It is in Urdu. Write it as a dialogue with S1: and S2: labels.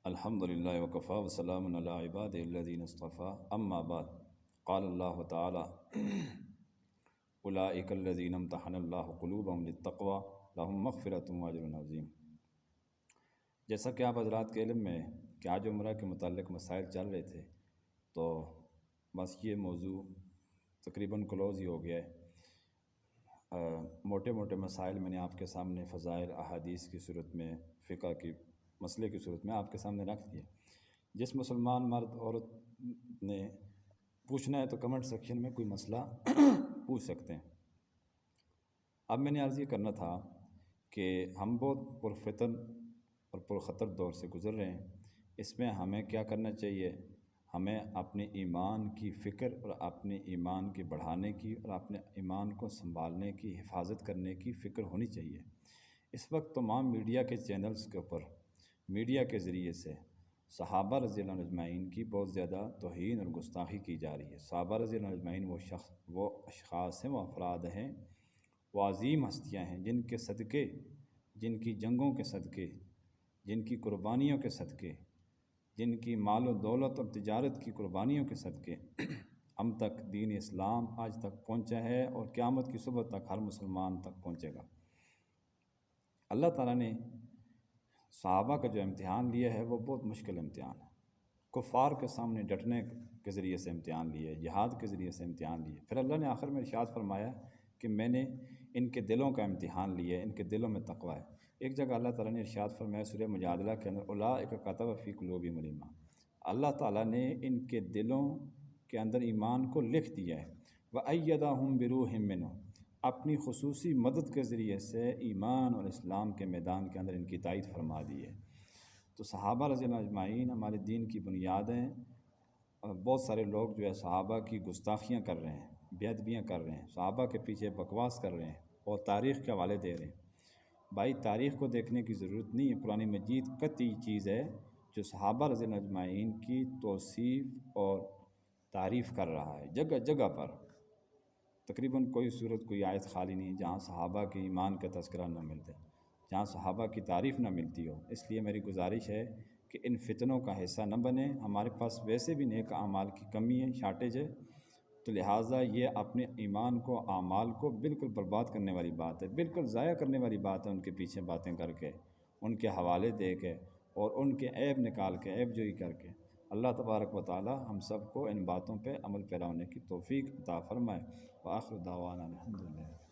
S1: الحمد للہ وکفا وسلام علی عباد الذین اصطفیٰ اما بعد قال اللہ تعالی اولئک الذین امتحن اللہ قلوبهم للتقوی لهم مغفرۃ واجر عظیم۔ جیسا کہ آپ حضرات کے علم میں کہ حج عمرہ کے متعلق مسائل چل رہے تھے، تو بس یہ موضوع تقریباً کلوز ہی ہو گیا ہے۔ موٹے موٹے مسائل میں نے آپ کے سامنے فضائل احادیث کی صورت میں، فقہ کی مسئلے کی صورت میں آپ کے سامنے رکھ دیے۔ جس مسلمان مرد عورت نے پوچھنا ہے تو کمنٹ سیکشن میں کوئی مسئلہ پوچھ سکتے ہیں۔ اب میں نے عرض یہ کرنا تھا کہ ہم بہت پرفتن اور پرخطر دور سے گزر رہے ہیں۔ اس میں ہمیں کیا کرنا چاہیے؟ ہمیں اپنے ایمان کی فکر اور اپنے ایمان کے بڑھانے کی اور اپنے ایمان کو سنبھالنے کی، حفاظت کرنے کی فکر ہونی چاہیے۔ اس وقت تمام میڈیا کے چینلز کے اوپر میڈیا کے ذریعے سے صحابہ رضی اللہ عنہ اجمعین کی بہت زیادہ توہین اور گستاخی کی جا رہی ہے۔ صحابہ رضی اللہ عنہ اجمعین وہ اشخاص ہیں، وہ افراد ہیں، وہ عظیم ہستیاں ہیں جن کے صدقے، جن کی جنگوں کے صدقے، جن کی قربانیوں کے صدقے، جن کی مال و دولت اور تجارت کی قربانیوں کے صدقے ہم تک دین اسلام آج تک پہنچا ہے اور قیامت کی صبح تک ہر مسلمان تک پہنچے گا۔ اللہ تعالیٰ نے صحابہ کا جو امتحان لیا ہے وہ بہت مشکل امتحان ہے۔ کفار کے سامنے ڈٹنے کے ذریعے سے امتحان لیے، جہاد کے ذریعے سے امتحان لیے۔ پھر اللہ نے آخر میں ارشاد فرمایا کہ میں نے ان کے دلوں کا امتحان لیا ہے، ان کے دلوں میں تقویٰ ہے۔ ایک جگہ اللہ تعالیٰ نے ارشاد فرمایا سورہ مجادلہ کے اندر، اولئک کتب فی قلوبہم الایمان، اللہ تعالیٰ نے ان کے دلوں کے اندر ایمان کو لکھ دیا ہے۔ وَأَيَّدَهُم بِرُوحٍ مِّنْهُ، اپنی خصوصی مدد کے ذریعے سے ایمان اور اسلام کے میدان کے اندر ان کی تائید فرما دی ہے۔ تو صحابہ رضی اللہ اجمعین ہمارے دین کی بنیاد ہیں۔ بہت سارے لوگ جو ہے صحابہ کی گستاخیاں کر رہے ہیں، بے ادبیاں کر رہے ہیں، صحابہ کے پیچھے بکواس کر رہے ہیں اور تاریخ کے حوالے دے رہے ہیں۔ بھائی تاریخ کو دیکھنے کی ضرورت نہیں ہے، قرآن مجید قطعی چیز ہے جو صحابہ رضی اللہ اجمعین کی توصیف اور تعریف کر رہا ہے۔ جگہ جگہ پر تقریباً کوئی صورت، کوئی آیت خالی نہیں جہاں صحابہ کے ایمان کا تذکرہ نہ ملتے، جہاں صحابہ کی تعریف نہ ملتی ہو۔ اس لیے میری گزارش ہے کہ ان فتنوں کا حصہ نہ بنیں۔ ہمارے پاس ویسے بھی نیک اعمال کی کمی ہے، شارٹیج ہے، تو لہٰذا یہ اپنے ایمان کو، اعمال کو بالکل برباد کرنے والی بات ہے، بالکل ضائع کرنے والی بات ہے۔ ان کے پیچھے باتیں کر کے، ان کے حوالے دے کے اور ان کے عیب نکال کے، عیب جوئی کر کے۔ اللہ تبارک و تعالی ہم سب کو ان باتوں پہ عمل پیرا ہونے کی توفیق عطا فرمائے۔ وآخر دعوانا الحمدللہ۔